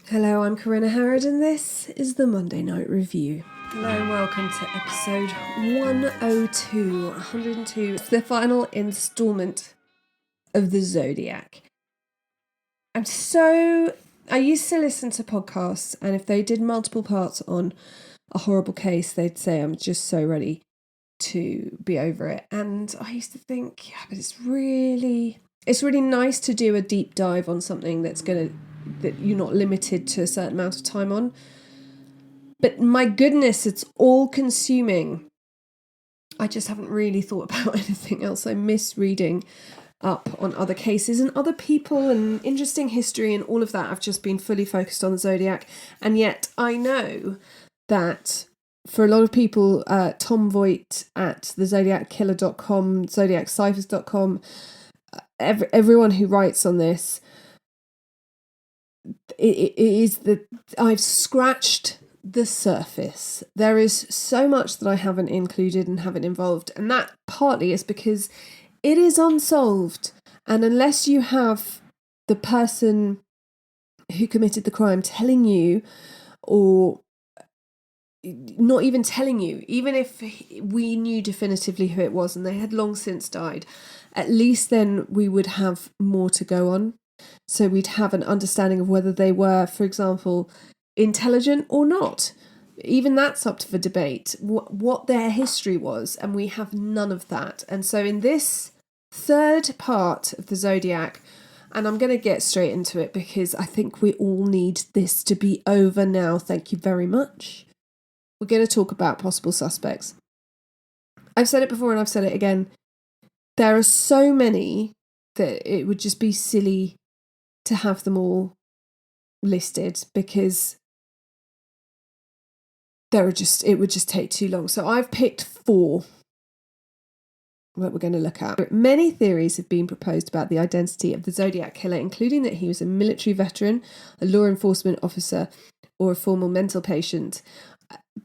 Hello, I'm Corinna Harrod and this is the Monday Night Review. Hello and welcome to episode 102. It's the final instalment of the Zodiac. I used to listen to podcasts, and if they did multiple parts on a horrible case, they'd say I'm just so ready to be over it. And I used to think, yeah, but it's really nice to do a deep dive on something that you're not limited to a certain amount of time on. But my goodness, it's all consuming. I just haven't really thought about anything else. I miss reading up on other cases and other people and interesting history and all of that. I've just been fully focused on the Zodiac. And yet I know that for a lot of people, Tom Voigt at thezodiackiller.com, zodiacciphers.com, everyone who writes on this, it is that I've scratched the surface. There is so much that I haven't included and haven't involved, and that partly is because it is unsolved, and unless you have the person who committed the crime telling you, or not even telling you, even if we knew definitively who it was and they had long since died, at least then we would have more to go on. So we'd have an understanding of whether they were, for example, intelligent or not. Even that's up for debate, what their history was, and we have none of that. And so in this third part of the Zodiac, and I'm going to get straight into it because I think we all need this to be over now. Thank you very much. We're going to talk about possible suspects. I've said it before and I've said it again. There are so many that it would just be silly to have them all listed because it would just take too long. So I've picked 4 that we're going to look at. Many theories have been proposed about the identity of the Zodiac killer, including that he was a military veteran, a law enforcement officer, or a former mental patient.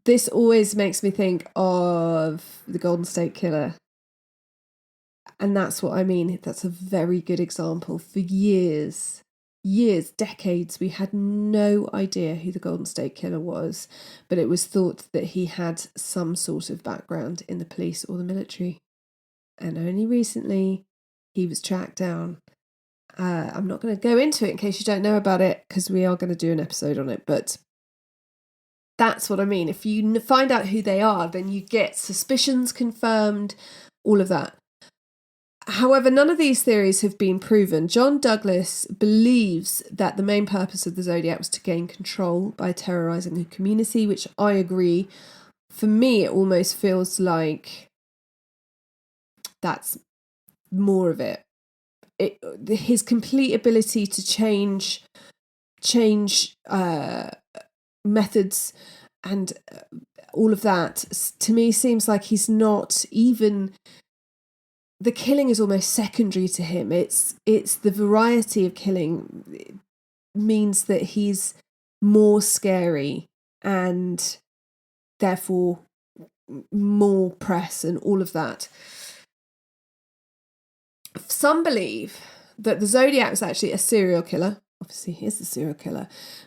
This always makes me think of the Golden State Killer. And that's what I mean. That's a very good example. For years, decades, we had no idea who the Golden State Killer was, but it was thought that he had some sort of background in the police or the military. And only recently, he was tracked down. I'm not going to go into it in case you don't know about it, because we are going to do an episode on it, but that's what I mean. If you find out who they are, then you get suspicions confirmed, all of that. However, none of these theories have been proven. John Douglas believes that the main purpose of the Zodiac was to gain control by terrorizing the community, which I agree. For me, it almost feels like that's more of it. His complete ability to change methods and all of that, to me, seems like he's not even... The killing is almost secondary to him. It's the variety of killing. It means that he's more scary and therefore more press and all of that. Some believe that the Zodiac was actually a serial killer. Obviously, he is a serial killer,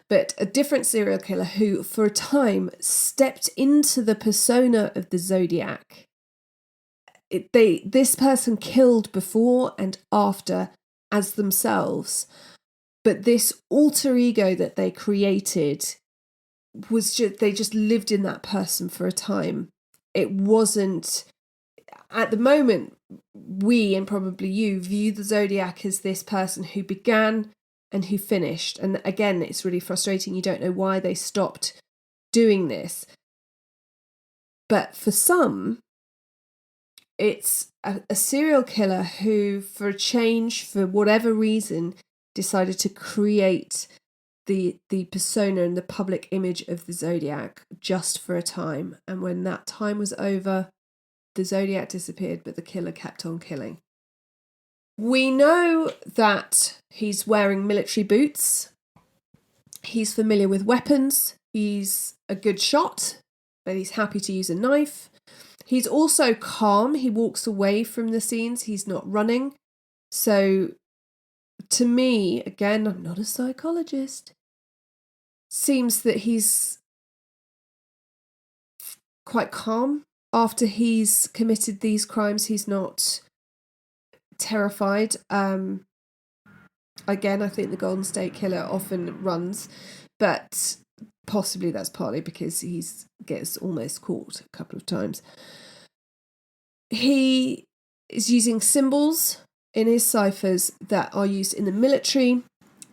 but a different serial killer who, for a time, stepped into the persona of the Zodiac. This person killed before and after as themselves, but this alter ego that they created they just lived in that person for a time. It wasn't, at the moment, we, and probably you, view the Zodiac as this person who began and who finished. And again, it's really frustrating. You don't know why they stopped doing this. But for some, it's a serial killer who, for a change, for whatever reason, decided to create the persona and the public image of the Zodiac just for a time. And when that time was over, the Zodiac disappeared, but the killer kept on killing. We know that he's wearing military boots. He's familiar with weapons. He's a good shot, but he's happy to use a knife. He's also calm. He walks away from the scenes. He's not running. So to me, again, I'm not a psychologist, seems that he's quite calm after he's committed these crimes. He's not terrified. Again, I think the Golden State Killer often runs, but possibly that's partly because he gets almost caught a couple of times. He is using symbols in his ciphers that are used in the military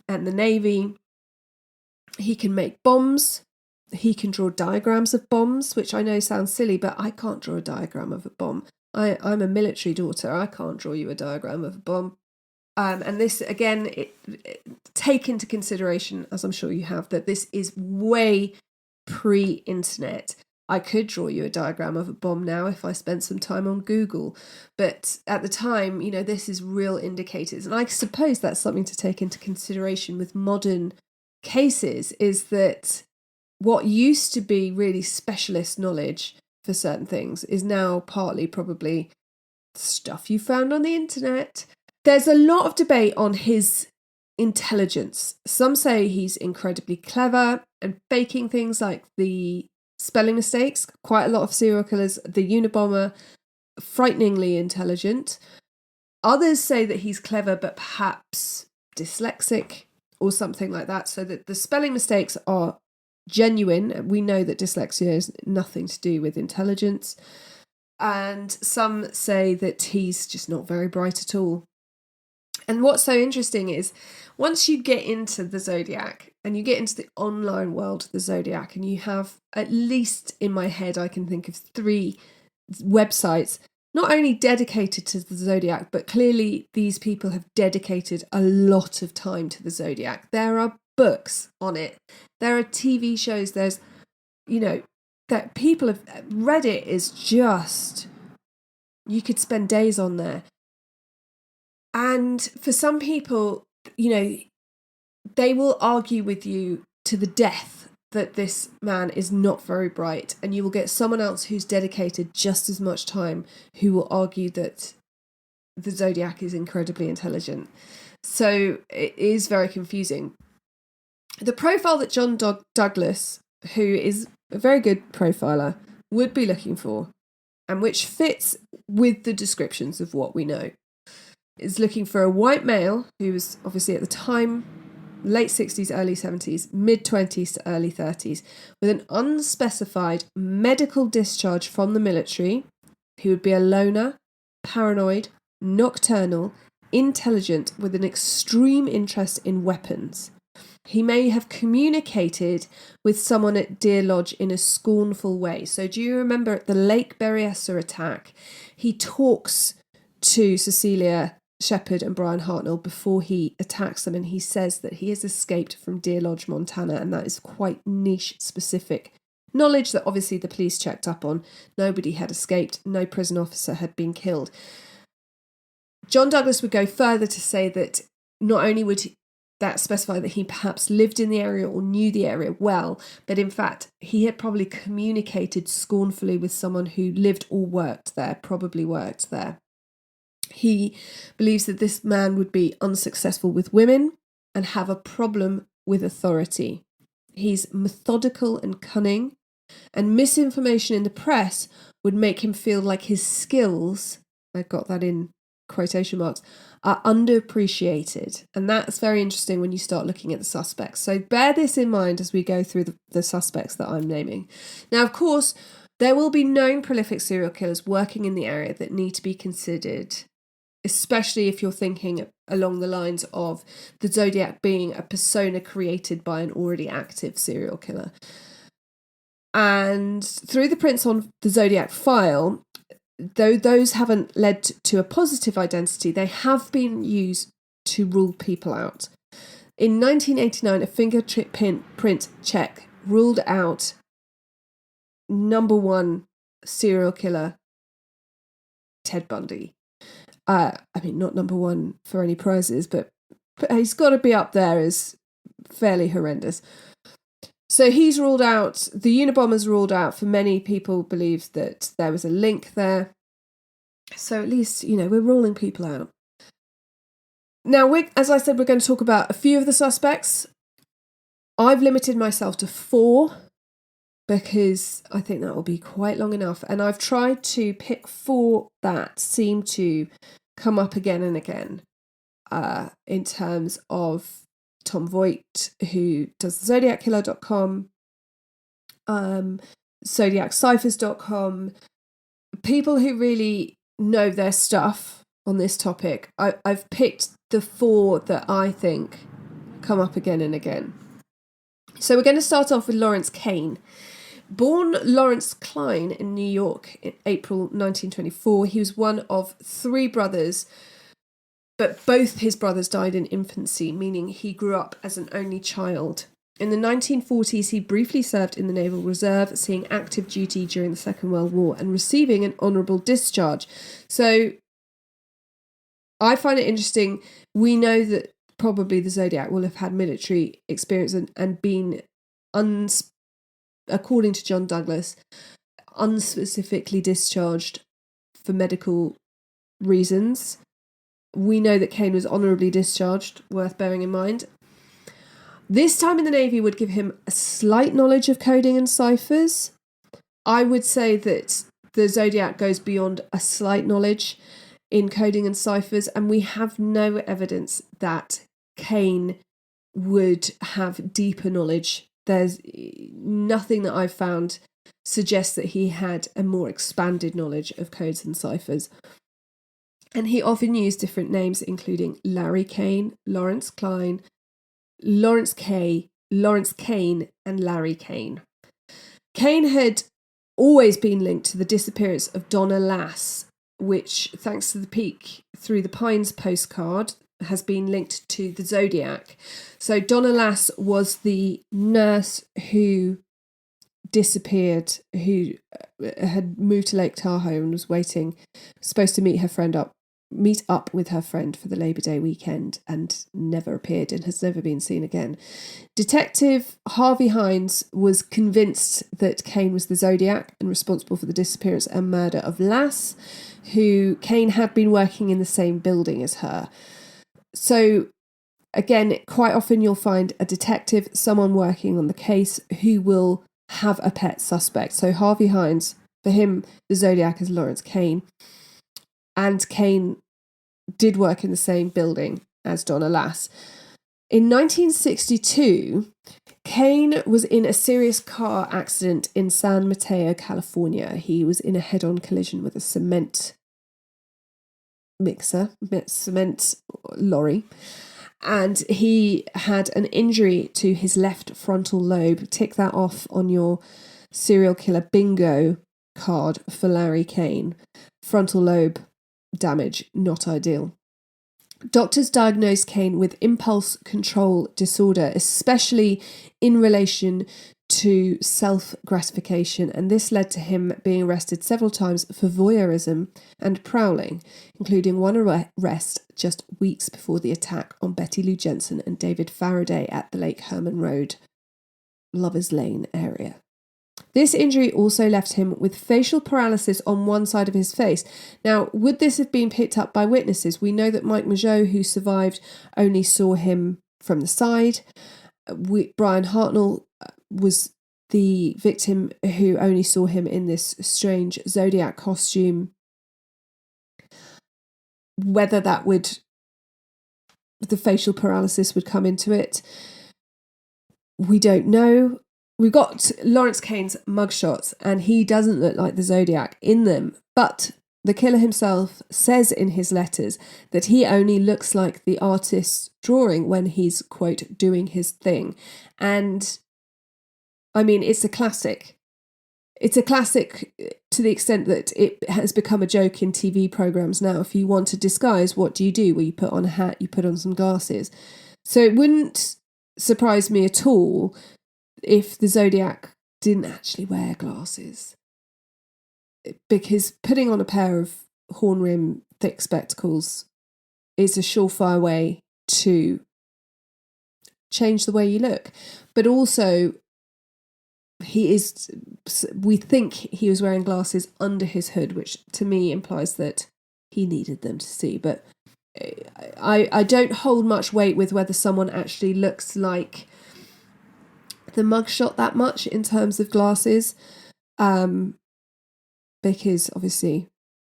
and the Navy. He can make bombs. He can draw diagrams of bombs, which I know sounds silly, but I can't draw a diagram of a bomb. I'm a military daughter. I can't draw you a diagram of a bomb. And this, again, take into consideration, as I'm sure you have, that this is way pre-internet. I could draw you a diagram of a bomb now if I spent some time on Google. But at the time, this is real indicators. And I suppose that's something to take into consideration with modern cases, is that what used to be really specialist knowledge for certain things is now partly probably stuff you found on the internet. There's a lot of debate on his intelligence. Some say he's incredibly clever and faking things like the spelling mistakes. Quite a lot of serial killers, the Unabomber, frighteningly intelligent. Others say that he's clever but perhaps dyslexic or something like that, so that the spelling mistakes are genuine. We know that dyslexia has nothing to do with intelligence. And some say that he's just not very bright at all. And what's so interesting is once you get into the Zodiac and you get into the online world of the Zodiac, and you have, at least in my head, I can think of 3 websites not only dedicated to the Zodiac, but clearly these people have dedicated a lot of time to the Zodiac. There are books on it. There are TV shows. There's, that people have... Reddit is just... You could spend days on there. And for some people, they will argue with you to the death that this man is not very bright, and you will get someone else who's dedicated just as much time who will argue that the Zodiac is incredibly intelligent. So it is very confusing. The profile that John Douglas, who is a very good profiler, would be looking for, and which fits with the descriptions of what we know, is looking for a white male who was obviously at the time late 60s, early 70s, mid-20s to early 30s, with an unspecified medical discharge from the military, who would be a loner, paranoid, nocturnal, intelligent, with an extreme interest in weapons. He may have communicated with someone at Deer Lodge in a scornful way. So do you remember at the Lake Berryessa attack, he talks to Cecilia Shepard and Brian Hartnell before he attacks them, and he says that he has escaped from Deer Lodge, Montana, and that is quite niche specific knowledge that obviously the police checked up on. Nobody had escaped, no prison officer had been killed. John Douglas would go further to say that not only would that specify that he perhaps lived in the area or knew the area well, but in fact he had probably communicated scornfully with someone who lived or worked there, probably worked there. He believes that this man would be unsuccessful with women and have a problem with authority. He's methodical and cunning, and misinformation in the press would make him feel like his skills, I've got that in quotation marks, are underappreciated. And that's very interesting when you start looking at the suspects. So bear this in mind as we go through the suspects that I'm naming. Now, of course, there will be known prolific serial killers working in the area that need to be considered, especially if you're thinking along the lines of the Zodiac being a persona created by an already active serial killer. And through the prints on the Zodiac file, though those haven't led to a positive identity, they have been used to rule people out. In 1989, a fingerprint check ruled out number 1 serial killer, Ted Bundy. Not number 1 for any prizes, but he's got to be up there as fairly horrendous. So he's ruled out, the Unabomber's ruled out. For many people believe that there was a link there. So at least, we're ruling people out. Now, as I said, we're going to talk about a few of the suspects. I've limited myself to 4 because I think that will be quite long enough. And I've tried to pick 4 that seem to come up again and again in terms of Tom Voigt, who does Zodiackiller.com, ZodiacCyphers.com, people who really know their stuff on this topic. I've picked the 4 that I think come up again and again. So we're going to start off with Lawrence Kane. Born Lawrence Klein in New York in April 1924, he was one of 3 brothers, but both his brothers died in infancy, meaning he grew up as an only child. In the 1940s, he briefly served in the Naval Reserve, seeing active duty during the Second World War and receiving an honourable discharge. So I find it interesting. We know that probably the Zodiac will have had military experience and been, according to John Douglas, unspecifically discharged for medical reasons. We know that Kane was honourably discharged, worth bearing in mind. This time in the Navy would give him a slight knowledge of coding and ciphers. I would say that the Zodiac goes beyond a slight knowledge in coding and ciphers, and we have no evidence that Kane would have deeper knowledge. There's nothing that I've found suggests that he had a more expanded knowledge of codes and ciphers. And he often used different names, including Larry Kane, Lawrence Klein, Lawrence Kane, and Larry Kane. Kane had always been linked to the disappearance of Donna Lass, which, thanks to the Peek Through the Pines postcard, has been linked to the Zodiac. So Donna Lass was the nurse who disappeared, who had moved to Lake Tahoe and was supposed to meet up with her friend for the Labor Day weekend, and never appeared and has never been seen again. Detective Harvey Hines was convinced that Kane was the Zodiac and responsible for the disappearance and murder of Lass, who Kane had been working in the same building as her. So again, quite often you'll find a detective, someone working on the case, who will have a pet suspect. So Harvey Hines, for him, the Zodiac is Lawrence Kane. And Kane did work in the same building as Donna Lass. In 1962, Kane was in a serious car accident in San Mateo, California. He was in a head-on collision with a cement lorry, and he had an injury to his left frontal lobe. Tick that off on your serial killer bingo card for Larry Kane. Frontal lobe damage, not ideal. Doctors diagnosed Kane with impulse control disorder, especially in relation to self-gratification, and this led to him being arrested several times for voyeurism and prowling, including one arrest just weeks before the attack on Betty Lou Jensen and David Faraday at the Lake Herman Road, Lovers Lane area. This injury also left him with facial paralysis on one side of his face. Now, would this have been picked up by witnesses? We know that Mike Mageau, who survived, only saw him from the side. Brian Hartnell was the victim who only saw him in this strange Zodiac costume. Whether the facial paralysis would come into it, we don't know. We've got Lawrence Kane's mugshots, and he doesn't look like the Zodiac in them. But the killer himself says in his letters that he only looks like the artist's drawing when he's, quote, doing his thing. And, I mean, it's a classic. It's a classic to the extent that it has become a joke in TV programmes now. If you want to disguise, what do? Well, you put on a hat, you put on some glasses. So it wouldn't surprise me at all if the Zodiac didn't actually wear glasses, because putting on a pair of horn rim thick spectacles is a surefire way to change the way you look. But also, we think he was wearing glasses under his hood, which to me implies that he needed them to see. But I don't hold much weight with whether someone actually looks like the mugshot that much in terms of glasses, because obviously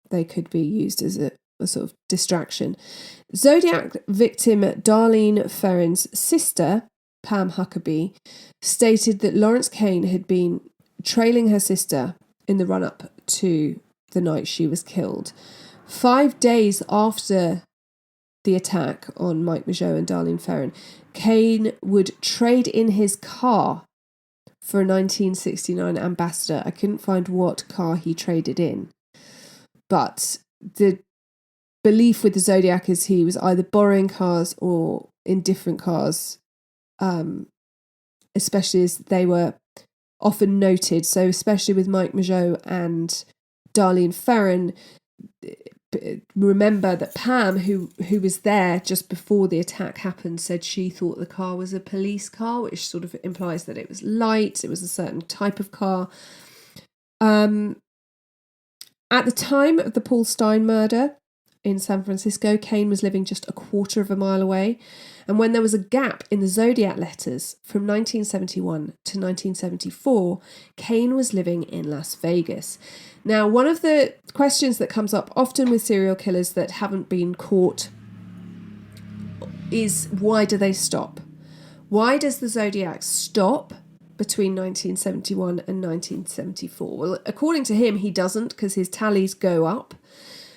they could be used as a sort of distraction. Zodiac victim Darlene Ferrin's sister, Pam Huckabee, stated that Lawrence Kane had been trailing her sister in the run-up to the night she was killed. 5 days after the attack on Mike Mageau and Darlene Ferrin, Kane would trade in his car for a 1969 Ambassador. I couldn't find what car he traded in, but the belief with the Zodiac is he was either borrowing cars or in different cars, especially as they were often noted. So especially with Mike Mageau and Darlene Ferrin, remember that Pam, who was there just before the attack happened, said she thought the car was a police car, which sort of implies that it was light, it was a certain type of car. At the time of the Paul Stein murder in San Francisco, Kane was living just a quarter of a mile away. And when there was a gap in the Zodiac letters from 1971 to 1974, Kane was living in Las Vegas. Now, one of the questions that comes up often with serial killers that haven't been caught is, why do they stop? Why does the Zodiac stop between 1971 and 1974? Well, according to him, he doesn't, because his tallies go up.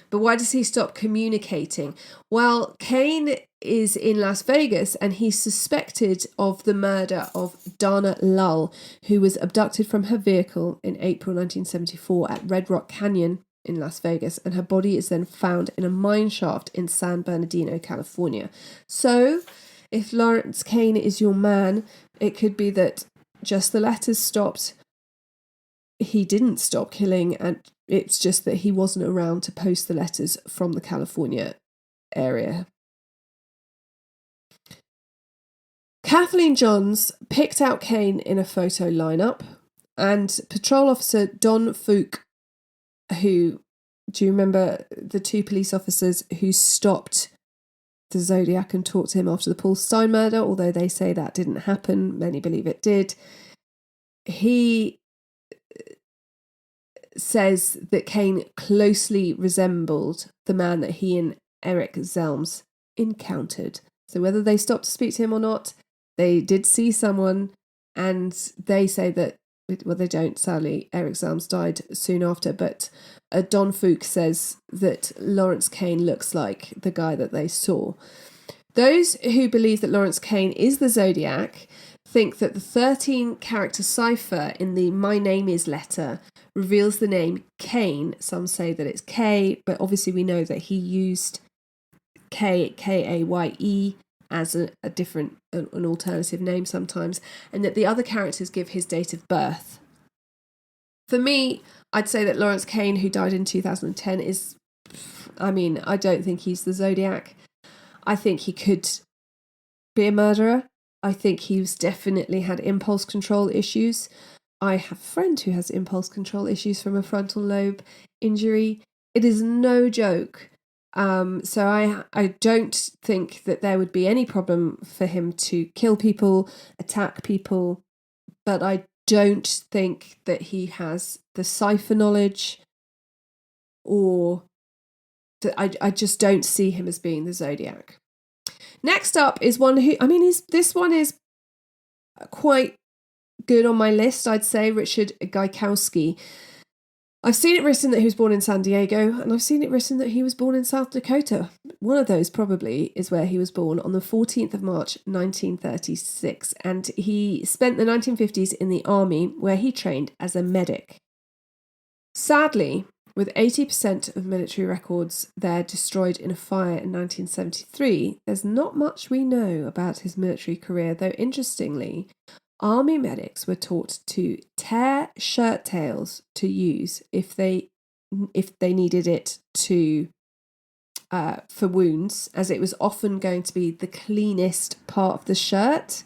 But why does he stop communicating? Well, Kane is in Las Vegas and he's suspected of the murder of Dana Lull, who was abducted from her vehicle in April 1974 at Red Rock Canyon in Las Vegas, and her body is then found in a mine shaft in San Bernardino, California. So, if Lawrence Kane is your man, it could be that just the letters stopped. He didn't stop killing, and it's just that he wasn't around to post the letters from the California area. Kathleen Johns picked out Kane in a photo lineup, and patrol officer Don Fook, who, do you remember the two police officers who stopped the Zodiac and talked to him after the Paul Stein murder, although they say that didn't happen, many believe it did. He says that Kane closely resembled the man that he and Eric Zelms encountered. So whether they stopped to speak to him or not, they did see someone, and they say that, well, they don't, sadly. Eric Zelms died soon after, but Don Fook says that Lawrence Kane looks like the guy that they saw. Those who believe that Lawrence Kane is the Zodiac think that the 13-character cipher in the My Name Is letter reveals the name Kane. Some say that it's K, but obviously we know that he used Kaye as a different, an alternative name sometimes, and that the other characters give his date of birth. For me, I'd say that Lawrence Kane, who died in 2010, is, I don't think he's the Zodiac. I think he could be a murderer. I think he's definitely had impulse control issues. I have a friend who has impulse control issues from a frontal lobe injury. It is no joke. So I don't think that there would be any problem for him to kill people, attack people, but I don't think that he has the cipher knowledge, or that I just don't see him as being the Zodiac. Next up is one who, this one is quite good on my list, I'd say, Richard Gaikowski. I've seen it written that he was born in San Diego, and I've seen it written that he was born in South Dakota. One of those probably is where he was born, on the 14th of March, 1936, and he spent the 1950s in the army, where he trained as a medic. Sadly, with 80% of military records there destroyed in a fire in 1973, there's not much we know about his military career, though interestingly, army medics were taught to tear shirt tails to use if they needed it to for wounds, as it was often going to be the cleanest part of the shirt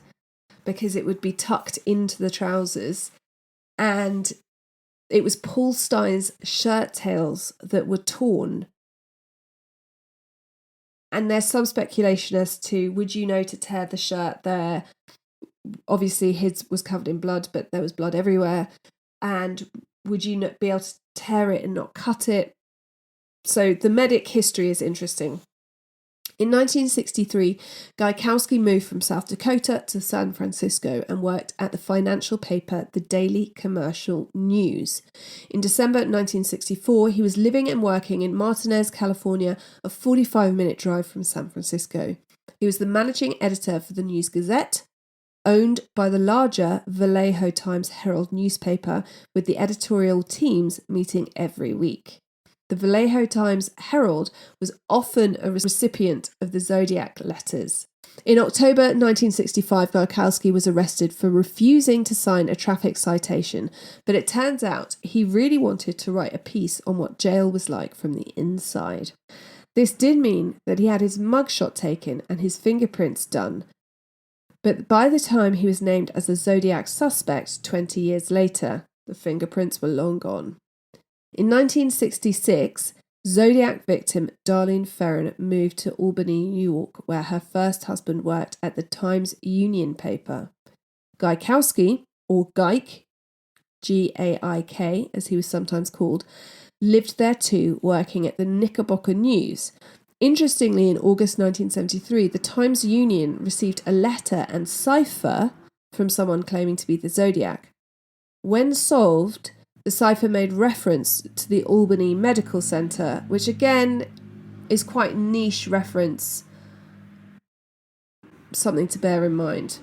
because it would be tucked into the trousers, and it was Paul Stein's shirt tails that were torn. And there's some speculation as to, would you know to tear the shirt there? obviously his was covered in blood, but there was blood everywhere. And would you not be able to tear it and not cut it? So the medic history is interesting. In 1963, Gaikowski moved from South Dakota to San Francisco and worked at the financial paper, the Daily Commercial News. In December 1964, he was living and working in Martinez, California, a 45-minute drive from San Francisco. He was the managing editor for the News Gazette, owned by the larger Vallejo Times-Herald newspaper, with the editorial teams meeting every week. The Vallejo Times-Herald was often a recipient of the Zodiac letters. In October 1965, Gaikowski was arrested for refusing to sign a traffic citation, but it turns out he really wanted to write a piece on what jail was like from the inside. This did mean that he had his mugshot taken and his fingerprints done, but by the time he was named as a Zodiac suspect 20 years later, the fingerprints were long gone. In 1966, Zodiac victim Darlene Ferrin moved to Albany, New York, where her first husband worked at the Times-Union paper. Gaikowski, or Gaik, G-A-I-K, as he was sometimes called, lived there too, working at the Knickerbocker News. Interestingly, in August 1973, the Times-Union received a letter and cipher from someone claiming to be the Zodiac. When solved, the cipher made reference to the Albany Medical Center, which again is quite niche reference, something to bear in mind.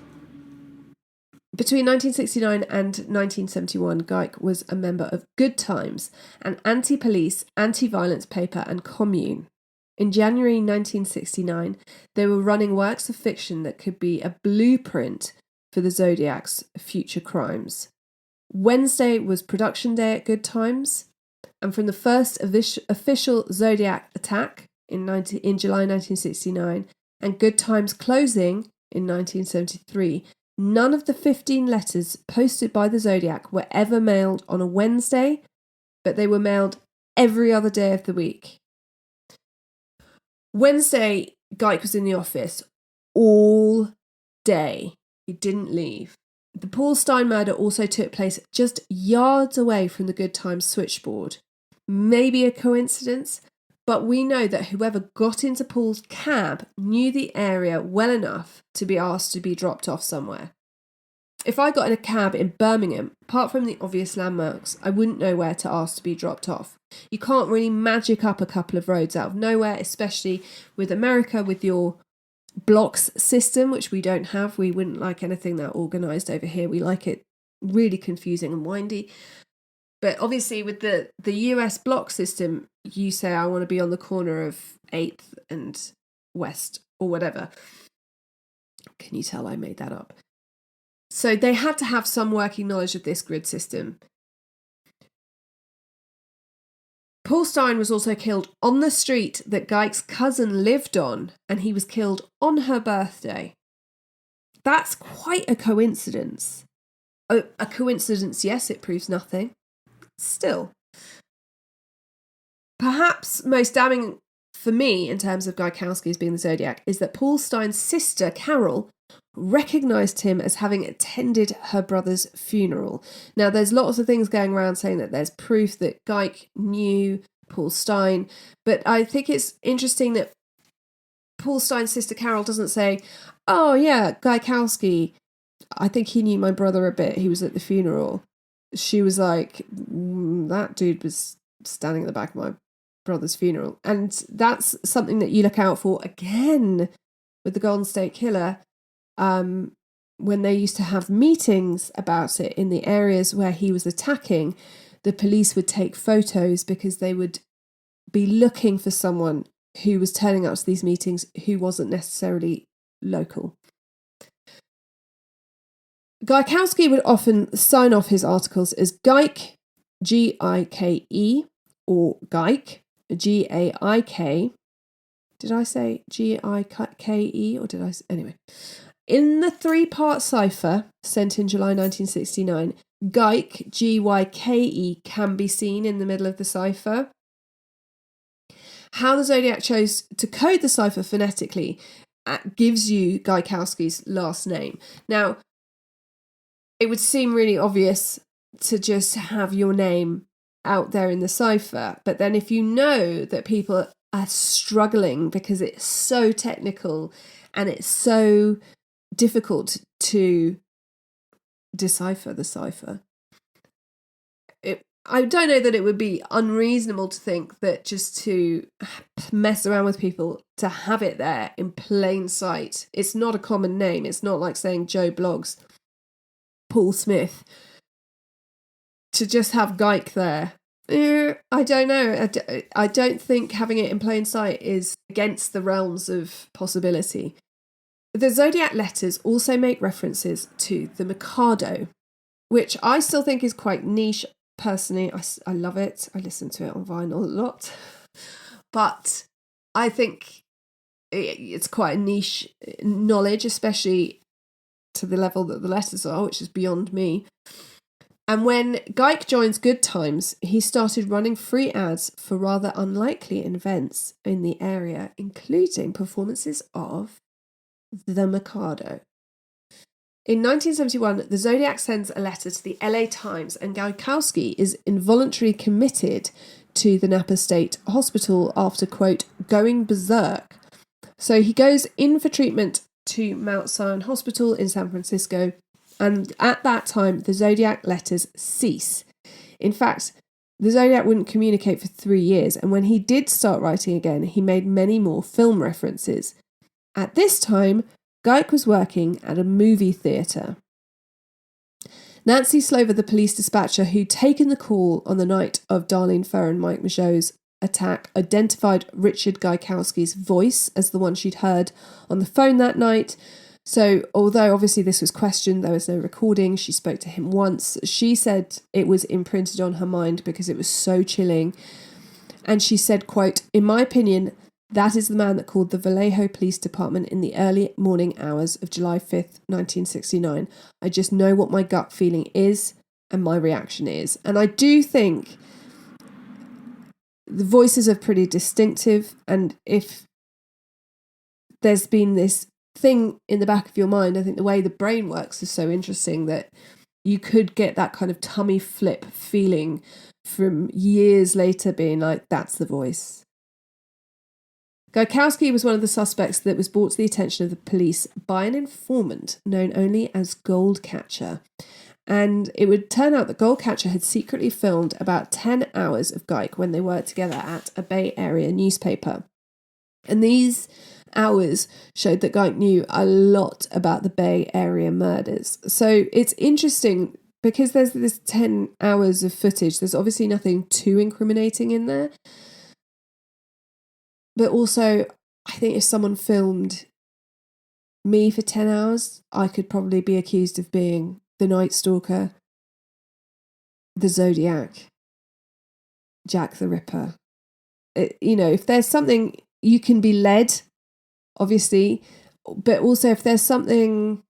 Between 1969 and 1971, Gaik was a member of Good Times, an anti-police, anti-violence paper and commune. In January 1969, they were running works of fiction that could be a blueprint for the Zodiac's future crimes. Wednesday was production day at Good Times, and from the first official Zodiac attack in July 1969 and Good Times closing in 1973, none of the 15 letters posted by the Zodiac were ever mailed on a Wednesday, but they were mailed every other day of the week. Wednesday, Gaik was in the office all day. He didn't leave. The Paul Stein murder also took place just yards away from the Good Times switchboard. Maybe a coincidence, but we know that whoever got into Paul's cab knew the area well enough to be asked to be dropped off somewhere. If I got in a cab in Birmingham, apart from the obvious landmarks, I wouldn't know where to ask to be dropped off. You can't really magic up a couple of roads out of nowhere, especially with America, with your blocks system, which we don't have. We wouldn't like anything that organised over here. We like it really confusing and windy. But obviously with the US block system, you say, I want to be on the corner of 8th and West or whatever. Can you tell I made that up? So they had to have some working knowledge of this grid system. Paul Stein was also killed on the street that Gaik's cousin lived on, and he was killed on her birthday. That's quite a coincidence. A coincidence, yes, it proves nothing. Still. Perhaps most damning for me in terms of Gaikowski as being the Zodiac is that Paul Stein's sister, Carol, recognised him as having attended her brother's funeral. Now, there's lots of things going around saying that there's proof that Gaik knew Paul Stein, but I think it's interesting that Paul Stein's sister Carol doesn't say, oh yeah, Gaikowski, I think he knew my brother a bit, he was at the funeral. She was like, that dude was standing at the back of my brother's funeral. And that's something that you look out for again with the Golden State Killer. When they used to have meetings about it in the areas where he was attacking, the police would take photos because they would be looking for someone who was turning up to these meetings who wasn't necessarily local. Gaikowski would often sign off his articles as Gaik, G-I-K-E, or Gaik, G-A-I-K. Did I say G-I-K-E or did I say... Anyway. In the 3-part cipher sent in July 1969, Gaik, G-Y-K-E, can be seen in the middle of the cipher. How the Zodiac chose to code the cipher phonetically gives you Gaikowski's last name. Now, it would seem really obvious to just have your name out there in the cipher. But then if you know that people are struggling because it's so technical and it's so difficult to decipher the cipher, I don't know that it would be unreasonable to think that just to mess around with people, to have it there in plain sight. It's not a common name. It's not like saying Joe Bloggs, Paul Smith. To just have Geick there, I don't know. I don't think having it in plain sight is against the realms of possibility. The Zodiac letters also make references to the Mikado, which I still think is quite niche. Personally, I love it. I listen to it on vinyl a lot. But I think it's quite a niche knowledge, especially to the level that the letters are, which is beyond me. And when Geick joins Good Times, he started running free ads for rather unlikely events in the area, including performances of the Mikado. In 1971, the Zodiac sends a letter to the LA Times, and Gaikowski is involuntarily committed to the Napa State Hospital after, quote, going berserk. So he goes in for treatment to Mount Zion Hospital in San Francisco, and at that time, the Zodiac letters cease. In fact, the Zodiac wouldn't communicate for 3 years, and when he did start writing again, he made many more film references. At this time, Geick was working at a movie theatre. Nancy Slover, the police dispatcher who'd taken the call on the night of Darlene Ferrer and Mike Michaud's attack, identified Richard Gaikowski's voice as the one she'd heard on the phone that night. So although obviously this was questioned, there was no recording, she spoke to him once. She said it was imprinted on her mind because it was so chilling. And she said, quote, in my opinion, that is the man that called the Vallejo Police Department in the early morning hours of July 5th, 1969. I just know what my gut feeling is and my reaction is. And I do think the voices are pretty distinctive. And if there's been this thing in the back of your mind, I think the way the brain works is so interesting that you could get that kind of tummy flip feeling from years later being like, that's the voice. Gaikowski was one of the suspects that was brought to the attention of the police by an informant known only as Goldcatcher. And it would turn out that Goldcatcher had secretly filmed about 10 hours of Geick when they worked together at a Bay Area newspaper. And these hours showed that Geick knew a lot about the Bay Area murders. So it's interesting because there's this 10 hours of footage. There's obviously nothing too incriminating in there. But also, I think if someone filmed me for 10 hours, I could probably be accused of being the Night Stalker, the Zodiac, Jack the Ripper. If there's something, you can be led, obviously, but also if there's something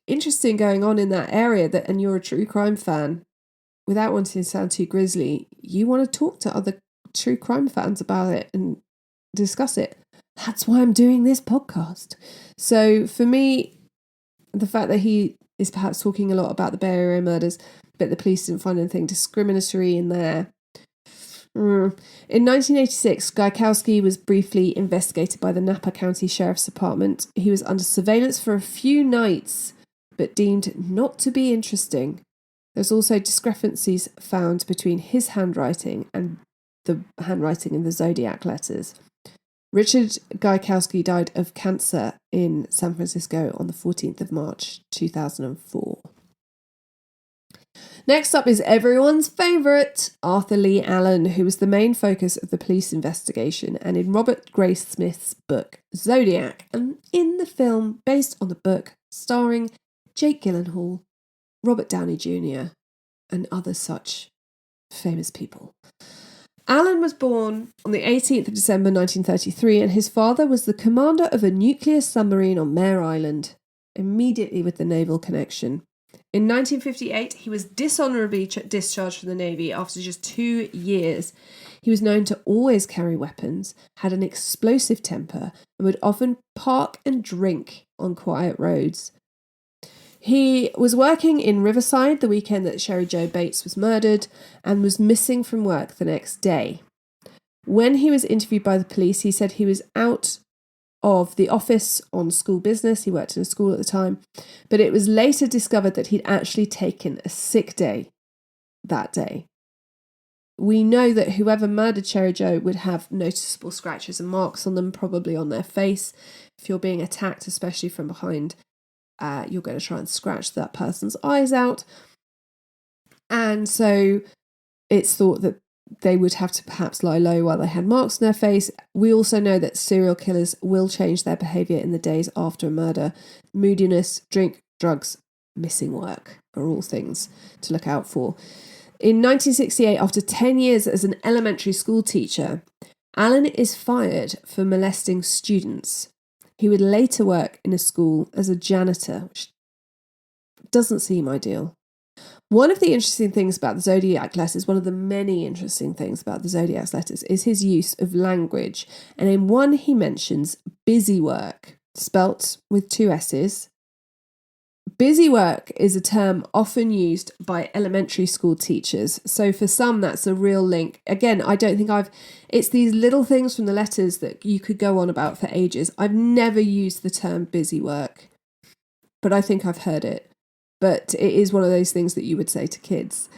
interesting going on in that area and you're a true crime fan, without wanting to sound too grisly, you want to talk to other true crime fans about it and discuss it. That's why I'm doing this podcast. So for me, the fact that he is perhaps talking a lot about the Bay Area murders, but the police didn't find anything discriminatory in there. In 1986, Gaikowski was briefly investigated by the Napa County Sheriff's Department. He was under surveillance for a few nights, but deemed not to be interesting. There's also discrepancies found between his handwriting and the handwriting in the Zodiac letters. Richard Gaikowski died of cancer in San Francisco on the 14th of March, 2004. Next up is everyone's favourite, Arthur Lee Allen, who was the main focus of the police investigation, and in Robert Graysmith's book, Zodiac, and in the film based on the book, starring Jake Gyllenhaal, Robert Downey Jr., and other such famous people. Allen was born on the 18th of December 1933, and his father was the commander of a nuclear submarine on Mare Island, immediately with the naval connection. In 1958, he was dishonourably discharged from the Navy after just 2 years. He was known to always carry weapons, had an explosive temper, and would often park and drink on quiet roads. He was working in Riverside the weekend that Sherry Jo Bates was murdered and was missing from work the next day. When he was interviewed by the police, he said he was out of the office on school business. He worked in a school at the time, but it was later discovered that he'd actually taken a sick day that day. We know that whoever murdered Sherry Jo would have noticeable scratches and marks on them, probably on their face. If you're being attacked, especially from behind, you're going to try and scratch that person's eyes out. And so it's thought that they would have to perhaps lie low while they had marks on their face. We also know that serial killers will change their behaviour in the days after a murder. Moodiness, drink, drugs, missing work are all things to look out for. In 1968, after 10 years as an elementary school teacher, Alan is fired for molesting students. He would later work in a school as a janitor, which doesn't seem ideal. One of the interesting things about the Zodiac letters, one of the many interesting things about the Zodiac's letters, is his use of language. And in one, he mentions busy work, spelt with 2 S's. Busy work is a term often used by elementary school teachers. So for some, that's a real link. Again, I don't think it's these little things from the letters that you could go on about for ages. I've never used the term busy work, but I think I've heard it. But it is one of those things that you would say to kids.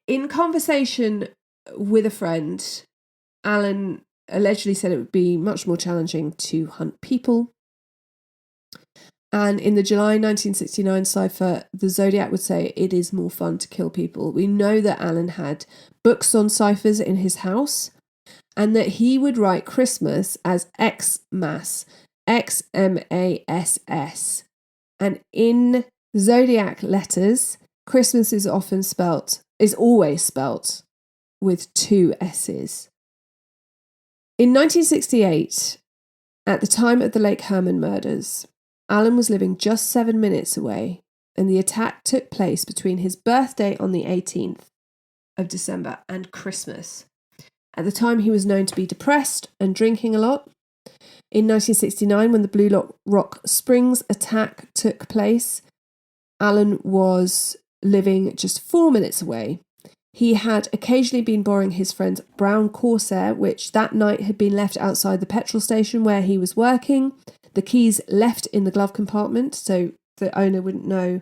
In conversation with a friend, Alan allegedly said it would be much more challenging to hunt people. And in the July 1969 cipher, the Zodiac would say it is more fun to kill people. We know that Alan had books on ciphers in his house and that he would write Christmas as Xmas, Xmass. And in Zodiac letters, Christmas is always spelt with 2 S's. In 1968, at the time of the Lake Herman murders, Alan was living just 7 minutes away, and the attack took place between his birthday on the 18th of December and Christmas. At the time, he was known to be depressed and drinking a lot. In 1969, when the Blue Rock Springs attack took place, Alan was living just 4 minutes away. He had occasionally been borrowing his friend's brown Corsair, which that night had been left outside the petrol station where he was working. The keys left in the glove compartment, so the owner wouldn't know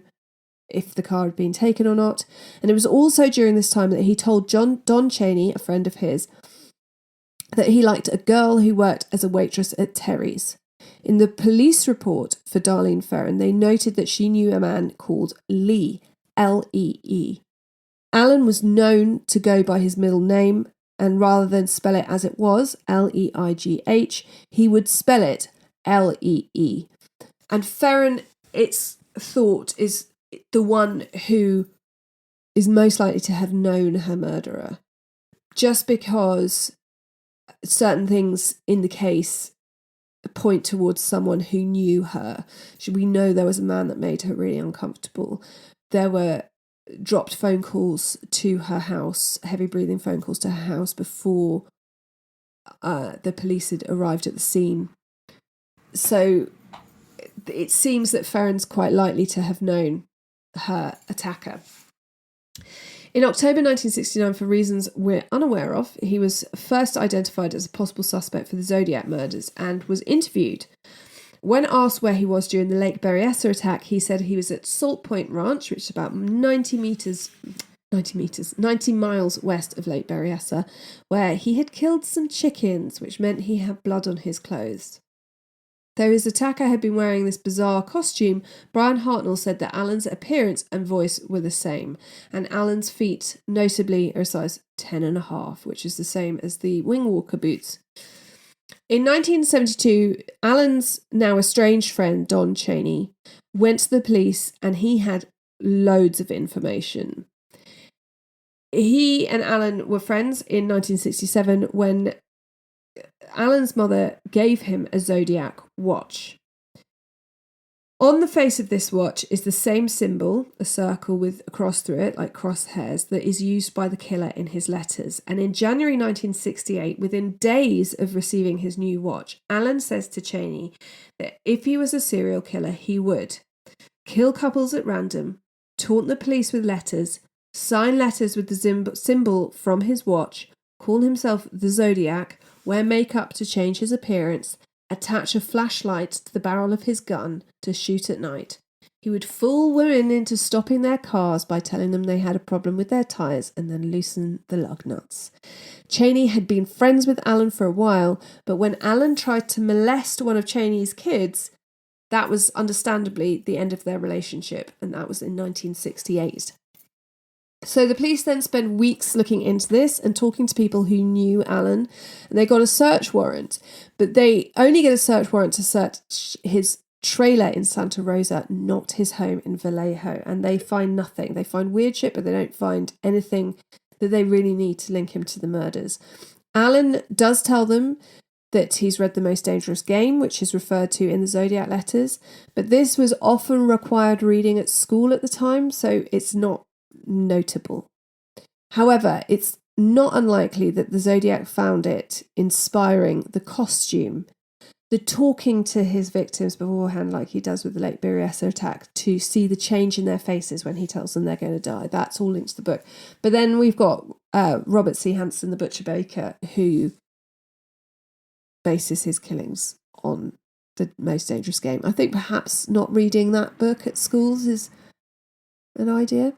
if the car had been taken or not. And it was also during this time that he told Don Cheney, a friend of his, that he liked a girl who worked as a waitress at Terry's. In the police report for Darlene Ferrin, they noted that she knew a man called Lee, Lee. Alan was known to go by his middle name, and rather than spell it as it was, Leigh, he would spell it Lee. And Ferrin, it's thought, is the one who is most likely to have known her murderer, just because certain things in the case point towards someone who knew her. We know there was a man that made her really uncomfortable. There were dropped phone calls to her house, heavy breathing phone calls to her house before the police had arrived at the scene. So it seems that Ferrin's quite likely to have known her attacker. In October 1969, for reasons we're unaware of, he was first identified as a possible suspect for the Zodiac murders and was interviewed. When asked where he was during the Lake Berryessa attack, he said he was at Salt Point Ranch, which is about 90 miles west of Lake Berryessa, where he had killed some chickens, which meant he had blood on his clothes. Though his attacker had been wearing this bizarre costume, Brian Hartnell said that Alan's appearance and voice were the same, and Alan's feet, notably, are a size 10.5, which is the same as the Wingwalker boots. In 1972, Alan's now estranged friend, Don Cheney, went to the police and he had loads of information. He and Alan were friends in 1967 when Alan's mother gave him a Zodiac watch. On the face of this watch is the same symbol, a circle with a cross through it, like crosshairs, that is used by the killer in his letters. And in January 1968, within days of receiving his new watch, Alan says to Cheney that if he was a serial killer, he would. kill couples at random, taunt the police with letters, sign letters with the symbol from his watch, call himself the Zodiac, wear makeup to change his appearance, attach a flashlight to the barrel of his gun to shoot at night. He would fool women into stopping their cars by telling them they had a problem with their tyres and then loosen the lug nuts. Cheney had been friends with Alan for a while, but when Alan tried to molest one of Cheney's kids, that was understandably the end of their relationship, and that was in 1968. So the police then spent weeks looking into this and talking to people who knew Alan, and they got a search warrant, but they only get a search warrant to search his trailer in Santa Rosa, not his home in Vallejo, and they find nothing. They find weird shit, but they don't find anything that they really need to link him to the murders. Alan does tell them that he's read The Most Dangerous Game, which is referred to in the Zodiac letters, but this was often required reading at school at the time, so it's not notable. However, it's not unlikely that the Zodiac found it inspiring the costume, the talking to his victims beforehand, like he does with the Lake Berryessa attack, to see the change in their faces when he tells them they're going to die. That's all linked to the book. But then we've got Robert C. Hanson, the Butcher Baker, who bases his killings on The Most Dangerous Game. I think perhaps not reading that book at schools is an idea.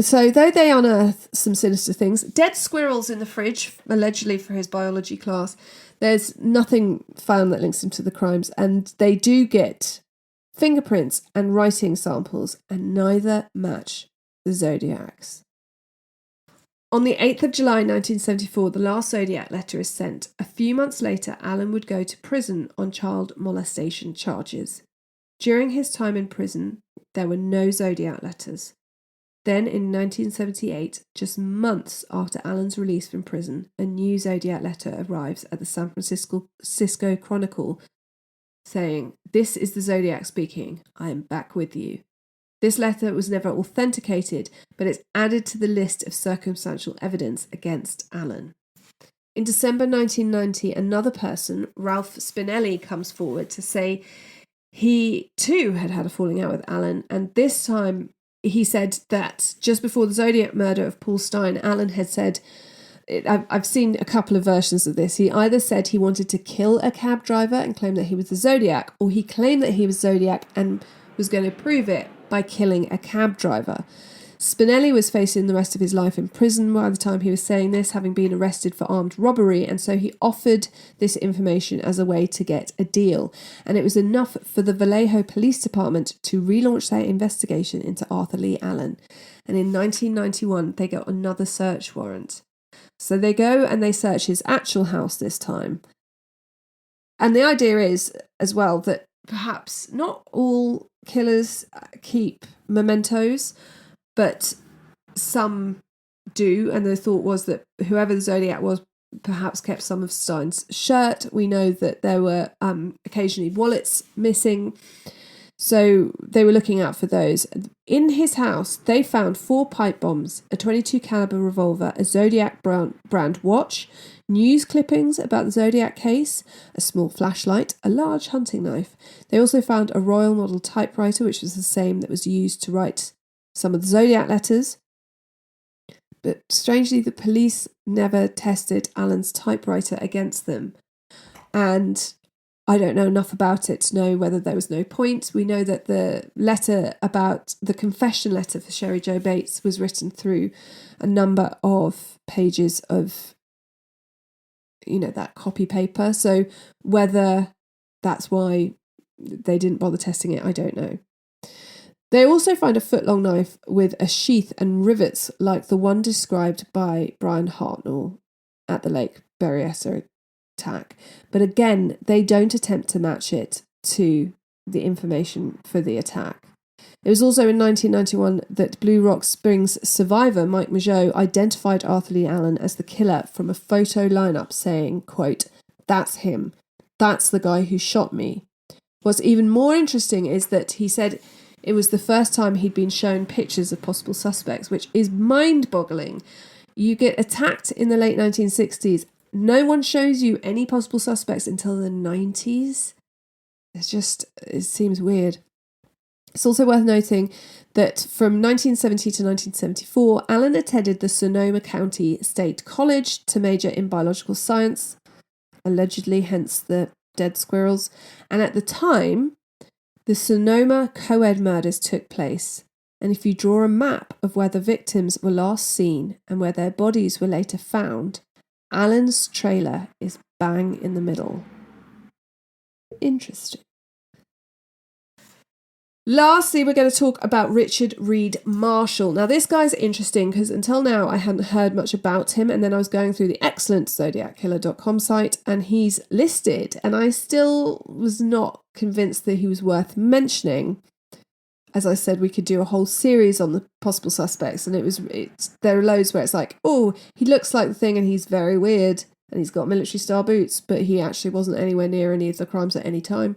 So, though they unearth some sinister things, dead squirrels in the fridge, allegedly for his biology class, there's nothing found that links him to the crimes, and they do get fingerprints and writing samples, and neither match the Zodiac's. On the 8th of July 1974, the last Zodiac letter is sent. A few months later, Alan would go to prison on child molestation charges. During his time in prison, there were no Zodiac letters. Then, in 1978, just months after Alan's release from prison, a new Zodiac letter arrives at the San Francisco Chronicle saying, "This is the Zodiac speaking. I am back with you." This letter was never authenticated, but it's added to the list of circumstantial evidence against Alan. In December 1990, another person, Ralph Spinelli, comes forward to say he too had had a falling out with Alan, and this time he said that just before the Zodiac murder of Paul Stein, Alan had said, I've seen a couple of versions of this, he either said he wanted to kill a cab driver and claim that he was the Zodiac, or he claimed that he was Zodiac and was going to prove it by killing a cab driver. Spinelli was facing the rest of his life in prison by the time he was saying this, having been arrested for armed robbery, and so he offered this information as a way to get a deal. And it was enough for the Vallejo Police Department to relaunch their investigation into Arthur Lee Allen. And in 1991, they got another search warrant. So they go and they search his actual house this time. And the idea is, as well, that perhaps not all killers keep mementos, but some do, and the thought was that whoever the Zodiac was perhaps kept some of Stein's shirt. We know that there were occasionally wallets missing, so they were looking out for those. In his house, they found 4 pipe bombs, a .22 caliber revolver, a Zodiac brand watch, news clippings about the Zodiac case, a small flashlight, a large hunting knife. They also found a Royal Model typewriter, which was the same that was used to write some of the Zodiac letters. But strangely, the police never tested Alan's typewriter against them. And I don't know enough about it to know whether there was no point. We know that the letter about the confession letter for Sherry Jo Bates was written through a number of pages of, that copy paper. So whether that's why they didn't bother testing it, I don't know. They also find a foot-long knife with a sheath and rivets like the one described by Brian Hartnell at the Lake Berryessa attack. But again, they don't attempt to match it to the information for the attack. It was also in 1991 that Blue Rock Springs survivor Mike Mageau identified Arthur Lee Allen as the killer from a photo lineup saying, quote, "That's him. That's the guy who shot me." What's even more interesting is that he said it was the first time he'd been shown pictures of possible suspects, which is mind-boggling. You get attacked in the late 1960s. No one shows you any possible suspects until the 90s. It seems weird. It's also worth noting that from 1970 to 1974, Allen attended the Sonoma County State College to major in biological science, allegedly, hence the dead squirrels. And at the time, the Sonoma co-ed murders took place. And if you draw a map of where the victims were last seen and where their bodies were later found, Allen's trailer is bang in the middle. Interesting. Lastly, we're going to talk about Richard Reed Marshall. Now, this guy's interesting because until now I hadn't heard much about him, and then I was going through the excellent zodiackiller.com site and he's listed, and I still was not convinced that he was worth mentioning. As I said, we could do a whole series on the possible suspects, and there are loads where it's like, oh, he looks like the thing and he's very weird and he's got military style boots, but he actually wasn't anywhere near any of the crimes at any time.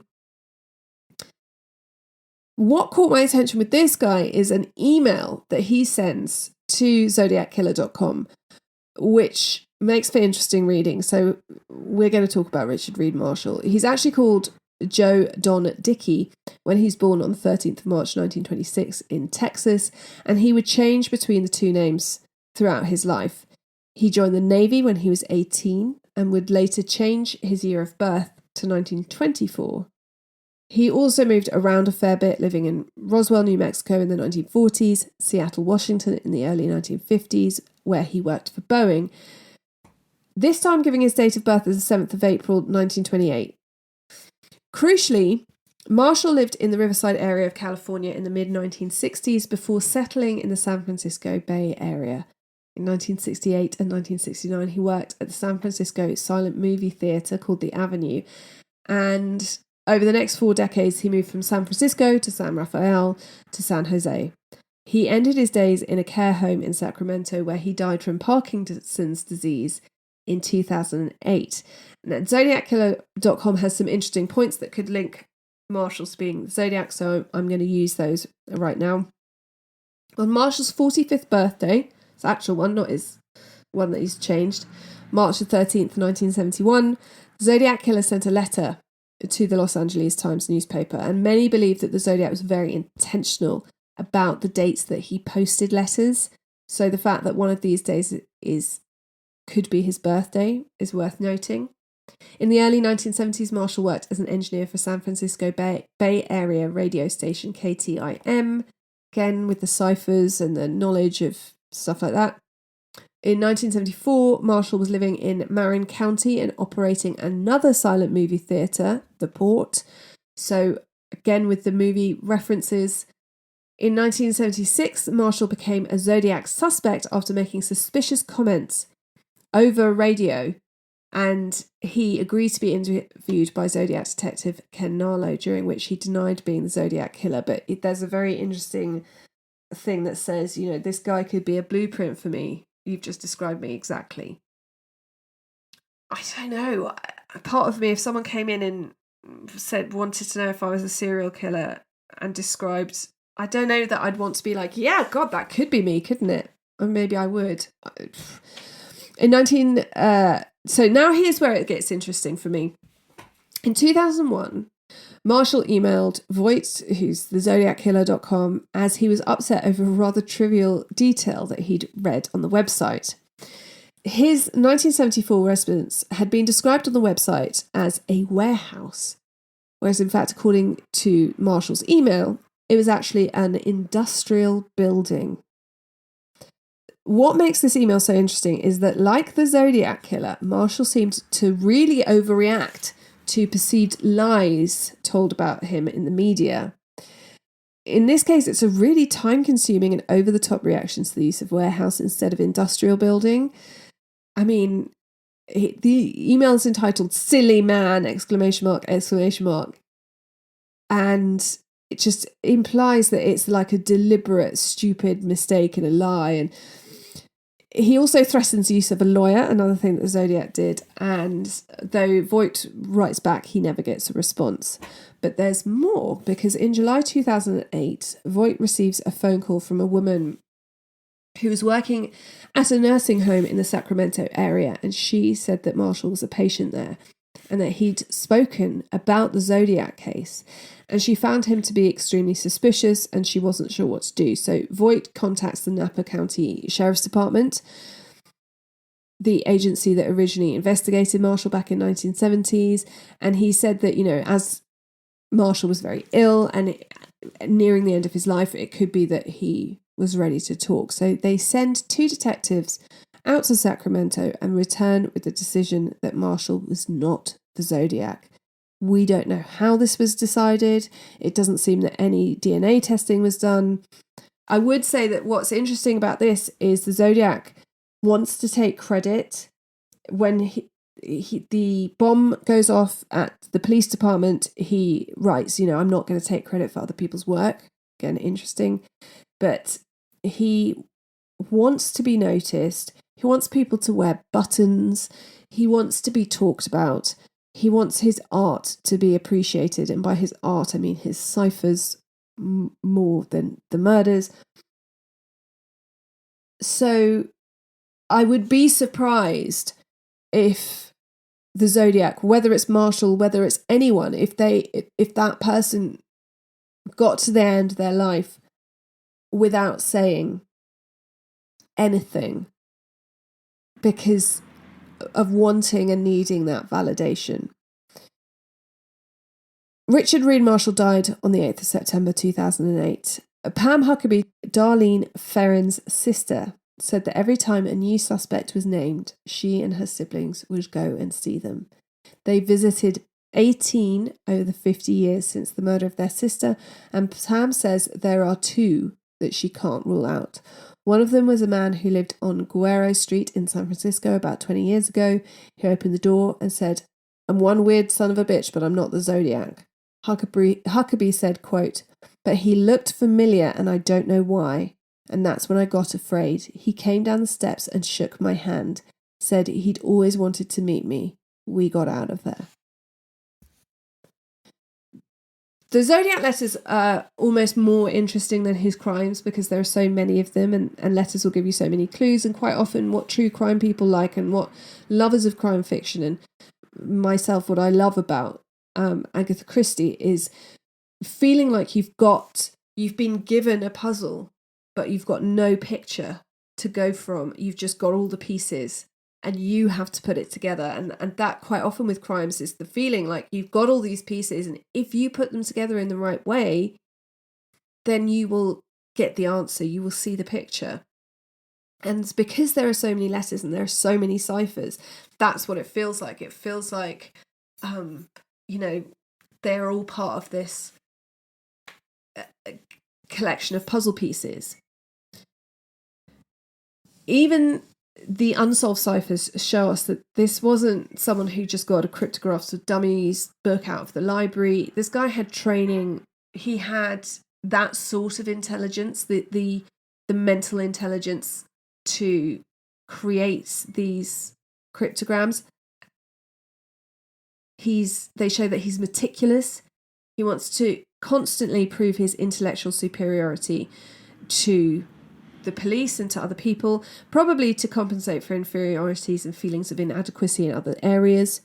What caught my attention with this guy is an email that he sends to zodiackiller.com, which makes for interesting reading. So we're going to talk about Richard Reed Marshall. He's actually called Joe Don Dickey when he's born on the 13th of March 1926 in Texas, and he would change between the two names throughout his life. He joined the Navy when he was 18 and would later change his year of birth to 1924. He also moved around a fair bit, living in Roswell, New Mexico in the 1940s, Seattle, Washington in the early 1950s, where he worked for Boeing, this time giving his date of birth as the 7th of April 1928. Crucially, Marshall lived in the Riverside area of California in the mid-1960s before settling in the San Francisco Bay Area. In 1968 and 1969, he worked at the San Francisco silent movie theatre called The Avenue, and over the next 4 decades, he moved from San Francisco to San Rafael to San Jose. He ended his days in a care home in Sacramento where he died from Parkinson's disease in 2008. Now, Zodiackiller.com has some interesting points that could link Marshall to being the Zodiac, so I'm going to use those right now. On Marshall's 45th birthday, it's actual one, not his one that he's changed, March the 13th, 1971, Zodiac Killer sent a letter to the Los Angeles Times newspaper, and many believe that the Zodiac was very intentional about the dates that he posted letters. So the fact that one of these days could be his birthday is worth noting. In the early 1970s, Marshall worked as an engineer for San Francisco Bay Area radio station KTIM, again with the ciphers and the knowledge of stuff like that. In 1974, Marshall was living in Marin County and operating another silent movie theatre, The Port. So again with the movie references. In 1976, Marshall became a Zodiac suspect after making suspicious comments over radio, and he agreed to be interviewed by Zodiac detective Ken Narlow, during which he denied being the Zodiac killer. But there's a very interesting thing that says, this guy could be a blueprint for me. You've just described me exactly. I don't know. Part of me, if someone came in and wanted to know if I was a serial killer and described, I don't know that I'd want to be like, yeah, God, that could be me, couldn't it? Or maybe I would. So now here's where it gets interesting for me. In 2001, Marshall emailed Voight, who's the zodiackiller.com, as he was upset over a rather trivial detail that he'd read on the website. His 1974 residence had been described on the website as a warehouse, whereas in fact, according to Marshall's email, it was actually an industrial building. What makes this email so interesting is that, like the Zodiac killer, Marshall seemed to really overreact to perceived lies told about him in the media. In this case, it's a really time-consuming and over-the-top reaction to the use of warehouse instead of industrial building. I mean, the email is entitled "Silly Man!" ! And it just implies that it's like a deliberate, stupid mistake and a lie. And he also threatens the use of a lawyer, another thing that the Zodiac did, and though Voight writes back, he never gets a response. But there's more, because in July 2008, Voight receives a phone call from a woman who was working at a nursing home in the Sacramento area, and she said that Marshall was a patient there. and that he'd spoken about the Zodiac case. And she found him to be extremely suspicious, and she wasn't sure what to do. So Voight contacts the Napa County Sheriff's Department, the agency that originally investigated Marshall back in 1970s. And he said that, as Marshall was very ill and nearing the end of his life, it could be that he was ready to talk. So they send 2 detectives out to Sacramento and return with the decision that Marshall was not the Zodiac. We don't know how this was decided. It doesn't seem that any DNA testing was done. I would say that what's interesting about this is the Zodiac wants to take credit. When the bomb goes off at the police department, he writes, I'm not going to take credit for other people's work. Again, interesting. But he wants to be noticed. He wants people to wear buttons. He wants to be talked about. He wants his art to be appreciated. And by his art, I mean his ciphers more than the murders. So I would be surprised if the Zodiac, whether it's Marshall, whether it's anyone, if that person got to the end of their life without saying anything because of wanting and needing that validation. Richard Reed Marshall died on the 8th of September 2008. Pam Huckabee, Darlene Ferrin's sister, said that every time a new suspect was named, she and her siblings would go and see them. They visited 18 over the 50 years since the murder of their sister, and Pam says there are 2 that she can't rule out. One of them was a man who lived on Guerrero Street in San Francisco about 20 years ago. He opened the door and said, "I'm one weird son of a bitch, but I'm not the Zodiac." Huckabee said, quote, "But he looked familiar and I don't know why. And that's when I got afraid. He came down the steps and shook my hand, said he'd always wanted to meet me. We got out of there." The Zodiac letters are almost more interesting than his crimes because there are so many of them, and letters will give you so many clues, and quite often what true crime people like and what lovers of crime fiction and myself, what I love about Agatha Christie is feeling like you've been given a puzzle, but you've got no picture to go from. You've just got all the pieces and you have to put it together. And that quite often with crimes is the feeling like you've got all these pieces, and if you put them together in the right way, then you will get the answer. You will see the picture. And because there are so many letters and there are so many ciphers, that's what it feels like. It feels like, they're all part of this collection of puzzle pieces. Even the unsolved ciphers show us that this wasn't someone who just got a cryptographs with dummies book out of the library. This guy had training. He had that sort of intelligence, the mental intelligence to create these cryptograms. They show that he's meticulous. He wants to constantly prove his intellectual superiority to the police and to other people, probably to compensate for inferiorities and feelings of inadequacy in other areas.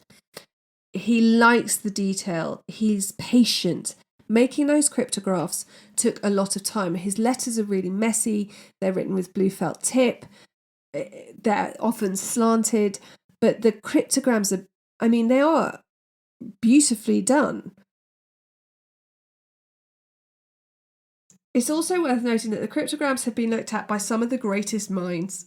He likes the detail. He's patient. Making those cryptographs took a lot of time. His letters are really messy. They're written with blue felt tip. They're often slanted, but the cryptograms they are beautifully done. It's also worth noting that the cryptograms have been looked at by some of the greatest minds.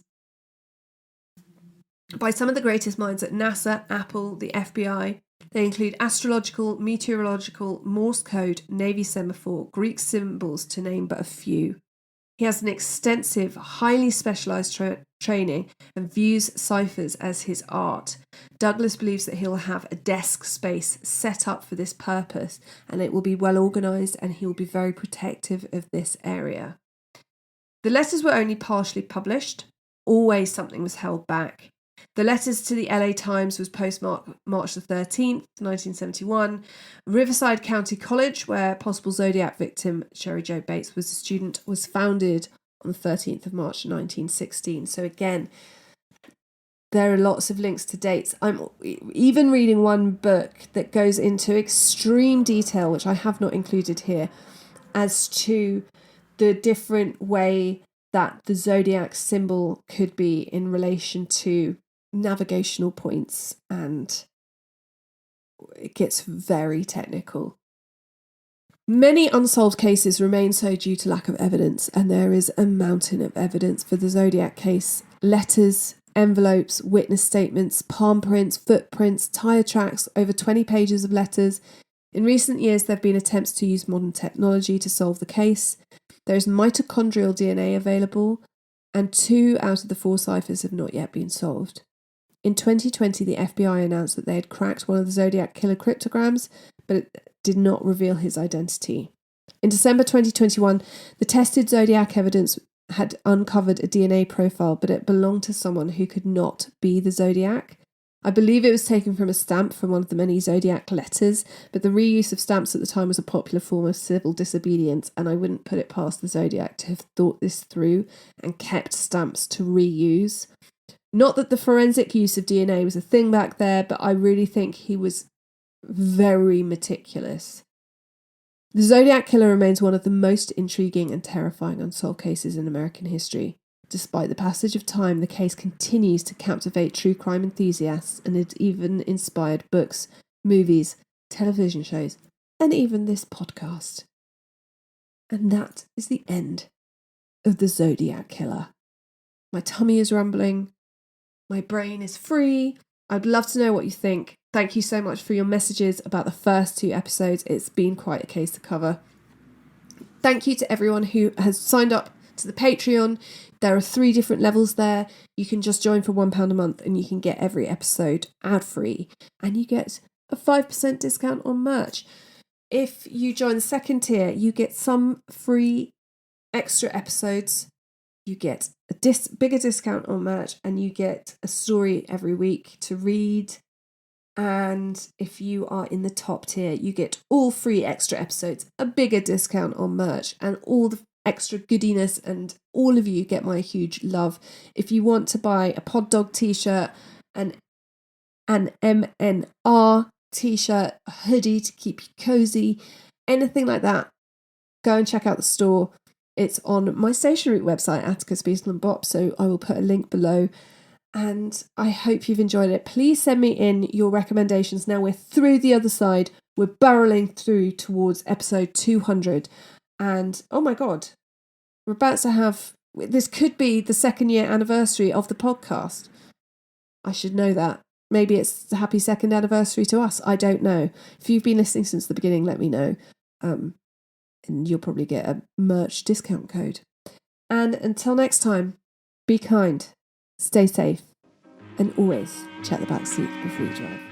By some of the greatest minds at NASA, Apple, the FBI. They include astrological, meteorological, Morse code, Navy semaphore, Greek symbols, to name but a few. He has an extensive, highly specialised training and views ciphers as his art. Douglas believes that he'll have a desk space set up for this purpose, and it will be well organised, and he will be very protective of this area. The letters were only partially published. Always something was held back. The letters to the LA Times was postmarked March the 13th, 1971. Riverside County College, where possible Zodiac victim Sherry Jo Bates was a student, was founded on the 13th of March 1916. So again, There are lots of links to dates. I'm even reading one book that goes into extreme detail, which I have not included here, as to the different way that the zodiac symbol could be in relation to navigational points, and it gets very technical. Many unsolved cases remain so due to lack of evidence, and there is a mountain of evidence for the Zodiac case. Letters, envelopes, witness statements, palm prints, footprints, tyre tracks, over 20 pages of letters. In recent years, there have been attempts to use modern technology to solve the case. There is mitochondrial DNA available, and 2 out of the 4 ciphers have not yet been solved. In 2020, the FBI announced that they had cracked one of the Zodiac killer cryptograms, but it did not reveal his identity. In December 2021, the tested Zodiac evidence had uncovered a DNA profile, but it belonged to someone who could not be the Zodiac. I believe it was taken from a stamp from one of the many Zodiac letters, but the reuse of stamps at the time was a popular form of civil disobedience, and I wouldn't put it past the Zodiac to have thought this through and kept stamps to reuse. Not that the forensic use of DNA was a thing back there, but I really think he was very meticulous. The Zodiac Killer remains one of the most intriguing and terrifying unsolved cases in American history. Despite the passage of time, the case continues to captivate true crime enthusiasts, and it even inspired books, movies, television shows, and even this podcast. And that is the end of the Zodiac Killer. My tummy is rumbling. My brain is free. I'd love to know what you think. Thank you so much for your messages about the first 2 episodes. It's been quite a case to cover. Thank you to everyone who has signed up to the Patreon. There are 3 different levels there. You can just join for £1 a month and you can get every episode ad-free. And you get a 5% discount on merch. If you join the second tier, you get some free extra episodes. You get a bigger discount on merch, and you get a story every week to read. And if you are in the top tier, you get all free extra episodes, a bigger discount on merch, and all the extra goodiness, and all of you get my huge love. If you want to buy a Pod Dog t-shirt, an MNR t-shirt, a hoodie to keep you cozy, anything like that, go and check out the store. It's on my stationery website, Atticus Beatle and Bop, so I will put a link below. And I hope you've enjoyed it. Please send me in your recommendations. Now we're through the other side. We're barreling through towards episode 200. And oh my God, we're about to have... This could be the 2nd year anniversary of the podcast. I should know that. Maybe it's a happy 2nd anniversary to us. I don't know. If you've been listening since the beginning, let me know. And you'll probably get a merch discount code. And until next time, be kind, stay safe, and always check the back seat before you drive.